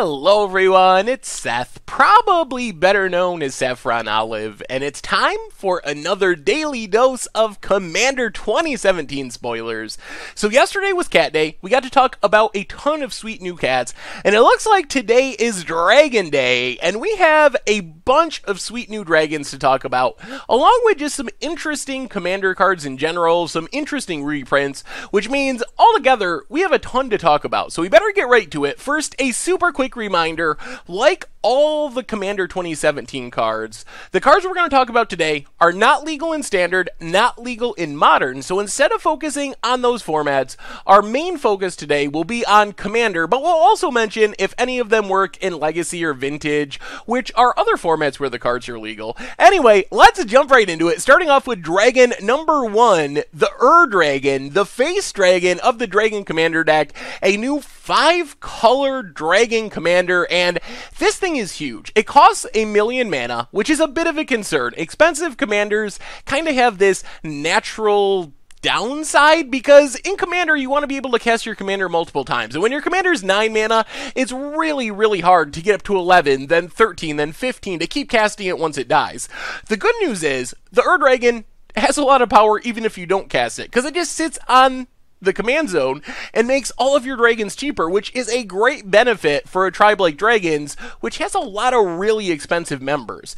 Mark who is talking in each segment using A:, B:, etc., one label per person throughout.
A: Hello everyone, it's Seth, probably better known as Saffron Olive, and it's time for another daily dose of Commander 2017 spoilers. So yesterday was Cat Day, we got to talk about a ton of sweet new cats, and it looks like today is Dragon Day, and we have a bunch of sweet new dragons to talk about, along with just some interesting Commander cards in general, some interesting reprints, which means altogether we have a ton to talk about, so we better get right to it. First, a super quick reminder, like all the Commander 2017 cards, the cards we're going to talk about today are not legal in Standard, not legal in Modern, so instead of focusing on those formats, our main focus today will be on Commander, but we'll also mention if any of them work in Legacy or Vintage, which are other formats where the cards are legal. Anyway, let's jump right into it, starting off with Dragon number 1, the Dragon, the face dragon of the Dragon Commander deck, a new 5-color Dragon Commander, and this thing is huge. It costs 1,000,000 mana, which is a bit of a concern. Expensive commanders kind of have this natural downside because in Commander you want to be able to cast your commander multiple times, and when your commander's 9 mana, it's really hard to get up to 11, then 13, then 15 to keep casting it once it dies. The good news is the Dragon has a lot of power even if you don't cast it, because it just sits on the command zone and makes all of your dragons cheaper, which is a great benefit for a tribe like Dragons, which has a lot of really expensive members.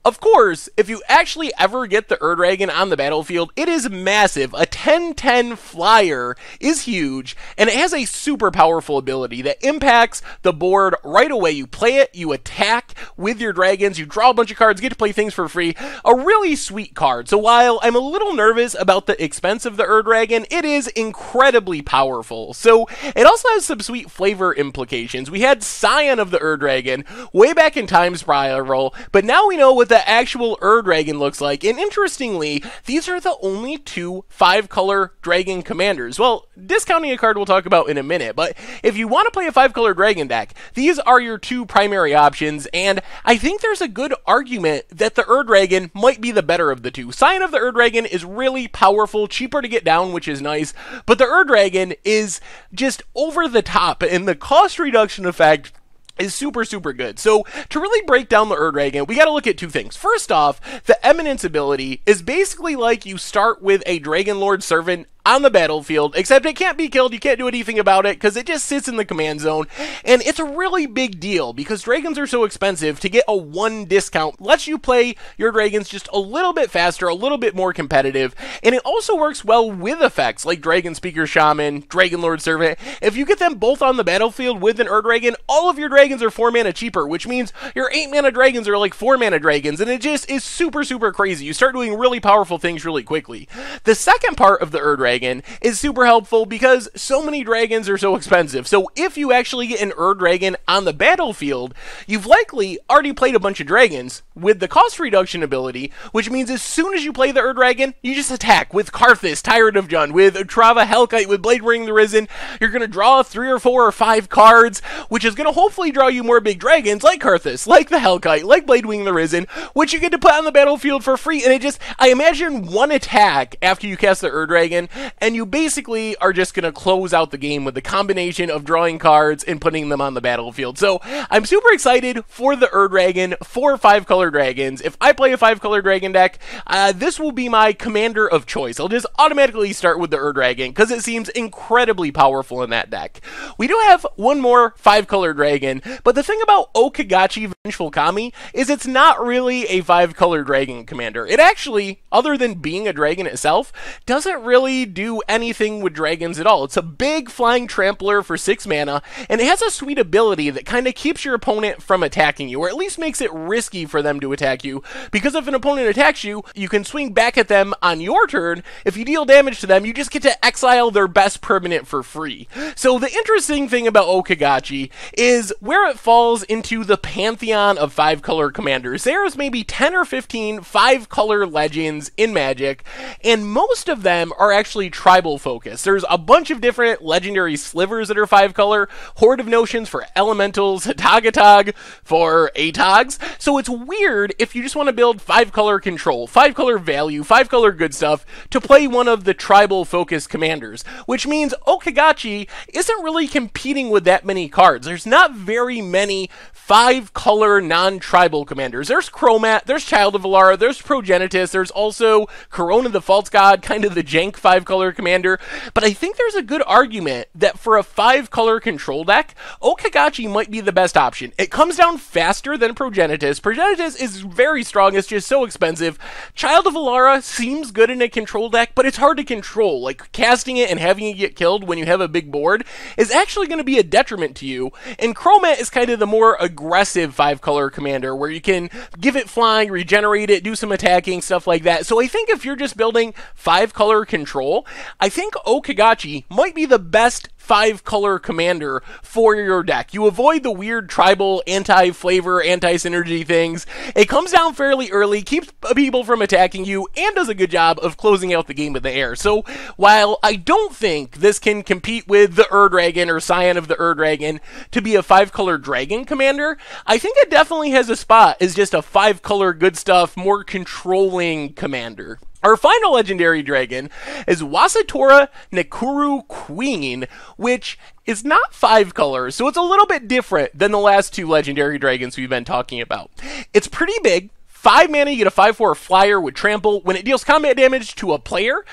A: Of course, if you actually ever get the Dragon on the battlefield, it is massive. A 10/10 flyer is huge, and it has a super powerful ability that impacts the board right away. You play it, you attack with your dragons, you draw a bunch of cards, get to play things for free. A really sweet card. So while I'm a little nervous about the expense of the Dragon, it is incredibly powerful. So it also has some sweet flavor implications. We had Scion of the Dragon way back in Time Spiral, but now we know what the actual Dragon looks like, and interestingly, these are the only 2 5-color Dragon commanders. Well, discounting a card we'll talk about in a minute, but if you want to play a 5-color Dragon deck, these are your 2 primary options, and I think there's a good argument that the Dragon might be the better of the 2. Scion of the Dragon is really powerful, cheaper to get down, which is nice, but the Dragon is just over the top, and the cost reduction effect is super good. So to really break down the Dragon, we got to look at 2 things. First off, the Eminence ability is basically like you start with a Dragon Lord Servant on the battlefield, except it can't be killed, you can't do anything about it, because it just sits in the command zone, and it's a really big deal, because dragons are so expensive. To get a 1 discount lets you play your dragons just a little bit faster, a little bit more competitive, and it also works well with effects like Dragon Speaker Shaman, Dragon Lord Servant. If you get them both on the battlefield with an Dragon, all of your dragons are 4 mana cheaper, which means your 8 mana dragons are like 4 mana dragons, and it just is super crazy. You start doing really powerful things really quickly. The second part of the Dragon is super helpful because so many dragons are so expensive. So if you actually get an Dragon on the battlefield, you've likely already played a bunch of dragons with the cost reduction ability, which means as soon as you play the Dragon, you just attack with Karthus, Tyrant of Jund, with Trava Hellkite, with Blade Ring the Risen. You're going to draw 3 or 4 or 5 cards, which is going to hopefully draw you more big dragons like Karthus, like the Hellkite, like Blade Wing the Risen, which you get to put on the battlefield for free. And it just, I imagine 1 attack after you cast the Dragon, and you basically are just going to close out the game with the combination of drawing cards and putting them on the battlefield. So I'm super excited for the Dragon, for 5-color dragons. If I play a 5-color dragon deck, this will be my commander of choice. I'll just automatically start with the Dragon because it seems incredibly powerful in that deck. We do have 1 more 5-color dragon, but the thing about O-Kagachi Vengeful Kami is it's not really a 5-color dragon commander. It actually, other than being a dragon itself, doesn't really do anything with dragons at all. It's a big flying trampler for 6 mana, and it has a sweet ability that kind of keeps your opponent from attacking you, or at least makes it risky for them to attack you, because if an opponent attacks you, you can swing back at them on your turn. If you deal damage to them, you just get to exile their best permanent for free. So the interesting thing about O-Kagachi is where it falls into the pantheon of 5-color commanders. There's maybe 10 or 15 5-color legends dragons in Magic, and most of them are actually tribal focused. There's a bunch of different legendary slivers that are 5-color, Horde of Notions for elementals, Hatagatog for Atogs. So it's weird if you just want to build 5-color control, 5-color value, 5-color good stuff to play one of the tribal focused commanders, which means O-Kagachi isn't really competing with that many cards. There's not very many 5-color non-tribal commanders. There's Chromat, there's Child of Alara, there's Progenitus, there's also Corona the False God, kind of the jank 5-color commander, but I think there's a good argument that for a 5-color control deck, O-Kagachi might be the best option. It comes down faster than Progenitus. Progenitus is very strong, it's just so expensive. Child of Alara seems good in a control deck, but it's hard to control. Like, casting it and having it get killed when you have a big board is actually going to be a detriment to you, and Chromat is kind of the more aggressive 5-color commander where you can give it flying, regenerate it, do some attacking, stuff like that. So I think if you're just building 5-color control, I think O-Kagachi might be the best 5-color commander for your deck. You avoid the weird tribal anti-flavor, anti-synergy things. It comes down fairly early, keeps people from attacking you, and does a good job of closing out the game with the air. So while I don't think this can compete with the Ur-Dragon or Scion of the Ur-Dragon to be a 5-color dragon commander, I think it definitely has a spot as just a 5-color good stuff, more controlling commander. Our final legendary dragon is Wasitora Nekoru Queen, which is not 5 colors, so it's a little bit different than the last 2 legendary dragons we've been talking about. It's pretty big. 5 mana, you get a 5/4 flyer with trample. When it deals combat damage to a player,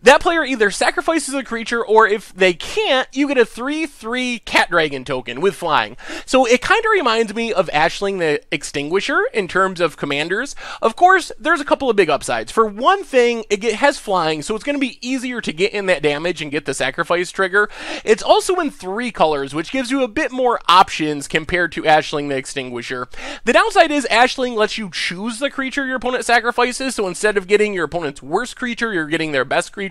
A: that player either sacrifices a creature, or if they can't, you get a 3/3 cat dragon token with flying. So it kind of reminds me of Ashling the Extinguisher in terms of commanders. Of course, there's a couple of big upsides. For one thing, it has flying, so it's going to be easier to get in that damage and get the sacrifice trigger. It's also in 3 colors, which gives you a bit more options compared to Ashling the Extinguisher. The downside is Ashling lets you choose the creature your opponent sacrifices, so instead of getting your opponent's worst creature, you're getting their best creature.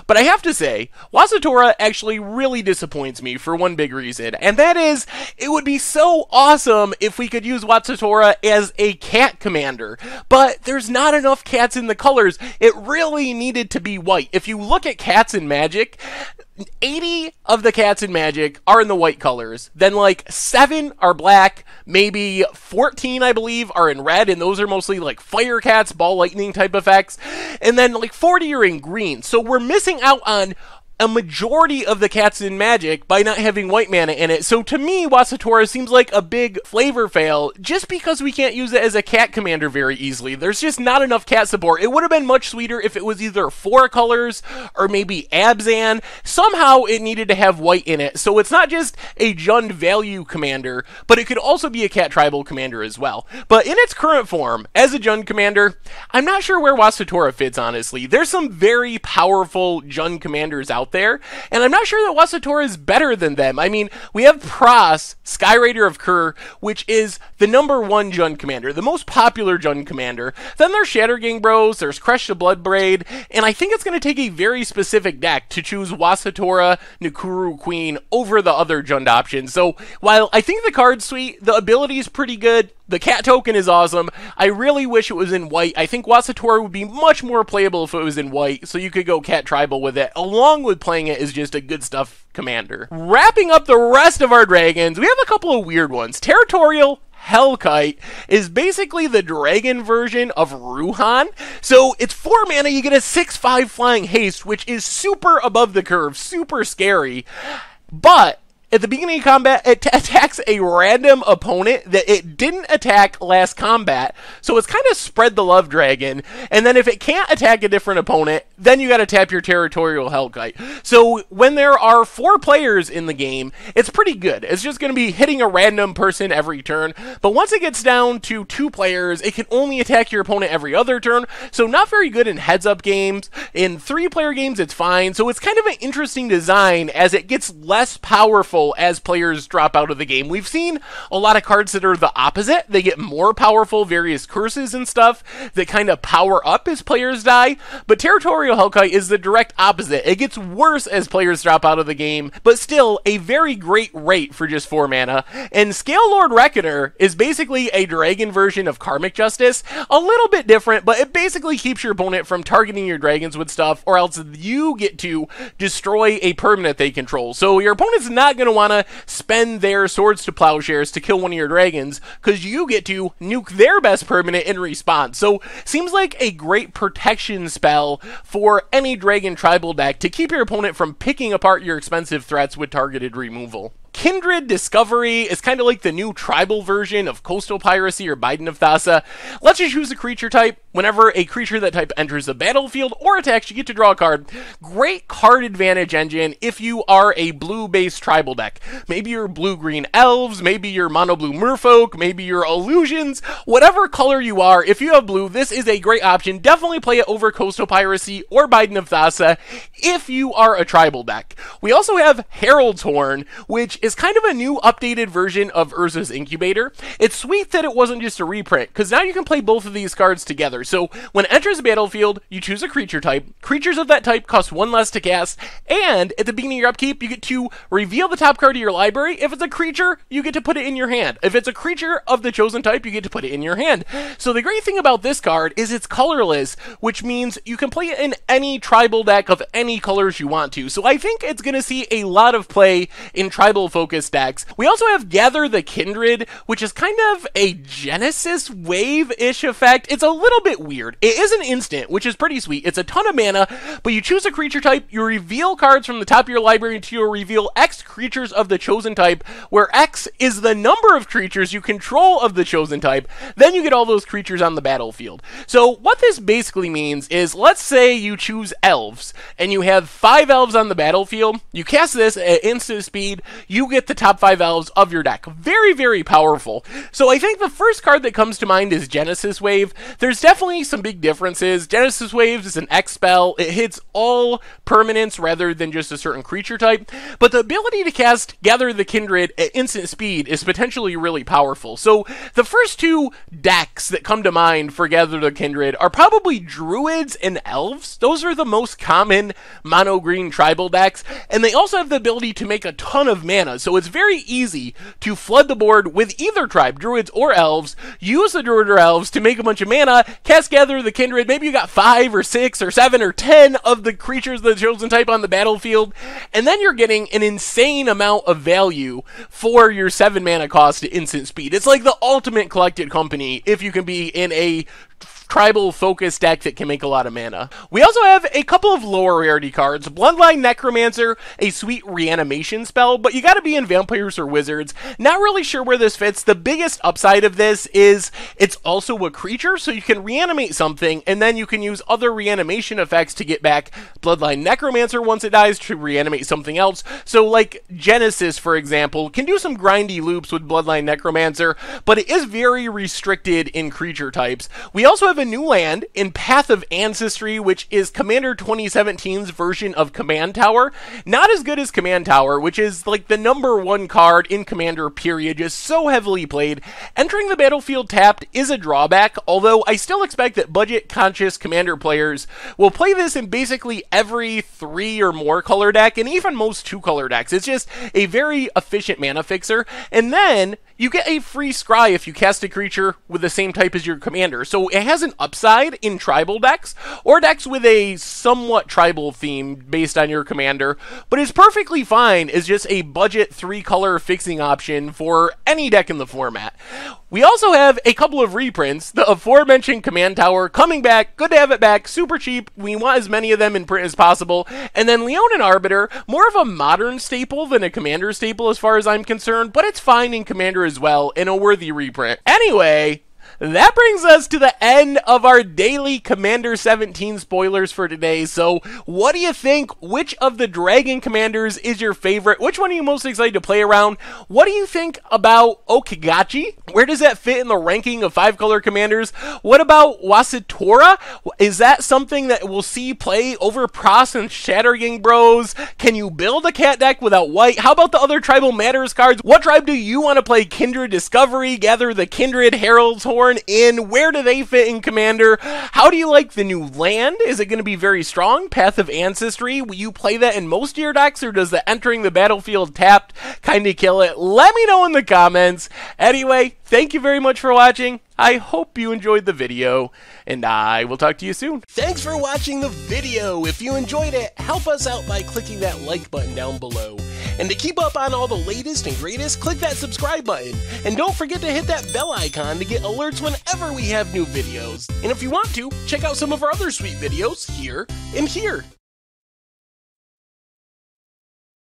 A: But I have to say, Wasitora actually really disappoints me for one big reason, and that is, it would be so awesome if we could use Wasitora as a cat commander, but there's not enough cats in the colors. It really needed to be white. If you look at cats in Magic, 80 of the cats in Magic are in the white colors. Then like 7 are black, maybe 14 I believe are in red, and those are mostly like fire cats, ball lightning type effects. And then like 40 are in green. So we're missing out on a majority of the cats in Magic by not having white mana in it. So to me, Wasitora seems like a big flavor fail just because we can't use it as a cat commander very easily. There's just not enough cat support. It would have been much sweeter if it was either 4 colors or maybe Abzan. Somehow it needed to have white in it. So it's not just a Jund value commander, but it could also be a cat tribal commander as well. But in its current form, as a Jund commander, I'm not sure where Wasitora fits, honestly. There's some very powerful Jund commanders out there, and I'm not sure that Wasitora is better than them. I mean, we have Pras, Skyrider of Kur, which is the #1 Jund commander, the most popular Jund commander. Then there's Shattergang Bros, there's Crush the Bloodbraid, and I think it's going to take a very specific deck to choose Wasitora Nekoru Queen over the other Jund options. So while I think the card's sweet, the ability is pretty good, the cat token is awesome, I really wish it was in white. I think Wasitora would be much more playable if it was in white, so you could go cat tribal with it, along with playing it as just a good stuff commander. Wrapping up the rest of our dragons, we have a couple of weird ones. Territorial Hellkite is basically the dragon version of Ruhan. So it's 4 mana, you get a 6/5 flying haste, which is super above the curve, super scary. But at the beginning of combat, it attacks a random opponent that it didn't attack last combat. So it's kind of spread the love dragon. And then if it can't attack a different opponent, then you gotta tap your Territorial Hellkite. So when there are 4 players in the game, it's pretty good. It's just gonna be hitting a random person every turn. But once it gets down to 2 players, it can only attack your opponent every other turn. So not very good in heads-up games. In 3-player games, it's fine. So it's kind of an interesting design as it gets less powerful control as players drop out of the game. We've seen a lot of cards that are the opposite. They get more powerful, various curses and stuff that kind of power up as players die, but Territorial Hellkite is the direct opposite. It gets worse as players drop out of the game, but still a very great rate for just 4 mana. And Scale Lord Reckoner is basically a dragon version of Karmic Justice, a little bit different, but it basically keeps your opponent from targeting your dragons with stuff, or else you get to destroy a permanent they control. So your opponent's not going to want to spend their Swords to Plowshares to kill one of your dragons, because you get to nuke their best permanent in response. So seems like a great protection spell for any dragon tribal deck to keep your opponent from picking apart your expensive threats with targeted removal. Kindred Discovery is kind of like the new tribal version of Coastal Piracy or Biden of Thassa. Lets you choose a creature type. Whenever a creature that type enters the battlefield or attacks, you get to draw a card. Great card advantage engine if you are a blue-based tribal deck. Maybe you're blue-green elves, maybe you're mono-blue merfolk, maybe you're illusions. Whatever color you are, if you have blue, this is a great option. Definitely play it over Coastal Piracy or Biden of Thassa if you are a tribal deck. We also have Herald's Horn, which is kind of a new updated version of Urza's Incubator. It's sweet that it wasn't just a reprint, because now you can play both of these cards together. So when it enters the battlefield, you choose a creature type. Creatures of that type cost 1 less to cast, and at the beginning of your upkeep, you get to reveal the top card of your library. If it's a creature, you get to put it in your hand. If it's a creature of the chosen type, you get to put it in your hand. So the great thing about this card is it's colorless, which means you can play it in any tribal deck of any colors you want to. So I think it's going to see a lot of play in tribal focused decks. We also have Gather the Kindred, which is kind of a Genesis wave-ish effect. It's a little bit weird. It is an instant, which is pretty sweet. It's a ton of mana, but you choose a creature type, you reveal cards from the top of your library until you reveal X creatures of the chosen type, where X is the number of creatures you control of the chosen type. Then you get all those creatures on the battlefield. So what this basically means is, let's say you choose elves, and you have 5 elves on the battlefield. You cast this at instant speed, you get the top 5 elves of your deck. Very, very powerful. So I think the first card that comes to mind is Genesis Wave. There's definitely some big differences. Genesis Waves is an X spell. It hits all permanents rather than just a certain creature type. But the ability to cast Gather the Kindred at instant speed is potentially really powerful. So the first 2 decks that come to mind for Gather the Kindred are probably Druids and Elves. Those are the most common mono-green tribal decks. And they also have the ability to make a ton of mana. So it's very easy to flood the board with either tribe, Druids or Elves. Use the Druid or Elves to make a bunch of mana, cast Gather the Kindred. Maybe you got 5 or 6 or 7 or 10 of the creatures of the chosen type on the battlefield, and then you're getting an insane amount of value for your 7 mana cost at instant speed. It's like the ultimate collected company if you can be in a tribal focused deck that can make a lot of mana. We also have a couple of lower rarity cards. Bloodline Necromancer, a sweet reanimation spell, but you gotta be in Vampires or Wizards. Not really sure where this fits. The biggest upside of this is it's also a creature, so you can reanimate something, and then you can use other reanimation effects to get back Bloodline Necromancer once it dies to reanimate something else. So like Genesis, for example, can do some grindy loops with Bloodline Necromancer, but it is very restricted in creature types. We also have a new land in Path of Ancestry, which is Commander 2017's version of Command Tower. Not as good as Command Tower, which is like the #1 card in Commander period, just so heavily played. Entering the battlefield tapped is a drawback, although I still expect that budget-conscious Commander players will play this in basically every 3 or more color deck, and even most 2-color decks. It's just a very efficient mana fixer, and then you get a free scry if you cast a creature with the same type as your commander. So it has an upside in tribal decks, or decks with a somewhat tribal theme based on your commander, but it's perfectly fine as just a budget 3-color fixing option for any deck in the format. We also have a couple of reprints. The aforementioned Command Tower coming back. Good to have it back. Super cheap. We want as many of them in print as possible. And then Leonin Arbiter, more of a modern staple than a Commander staple as far as I'm concerned, but it's fine in Commander as well, and a worthy reprint. Anyway, that brings us to the end of our daily Commander 17 spoilers for today. So what do you think? Which of the Dragon Commanders is your favorite? Which one are you most excited to play around? What do you think about O-Kagachi? Where does that fit in the ranking of 5-color commanders? What about Wasitora? Is that something that we'll see play over Pross and Shattering Bros? Can you build a cat deck without white? How about the other Tribal Matters cards? What tribe do you want to play Kindred Discovery, gather the Kindred Herald's Horn in? Where do they fit in Commander? How do you like the new land? Is it going to be very strong? Path of Ancestry? Will you play that in most of your decks, or does the entering the battlefield tapped kind of kill it? Let me know in the comments. Anyway, thank you very much for watching. I hope you enjoyed the video, and I will talk to you soon. Thanks for watching the video. If you enjoyed it, help us out by clicking that like button down below. And to keep up on all the latest and greatest, click that subscribe button. And don't forget to hit that bell icon to get alerts whenever we have new videos. And if you want to, check out some of our other sweet videos here and here.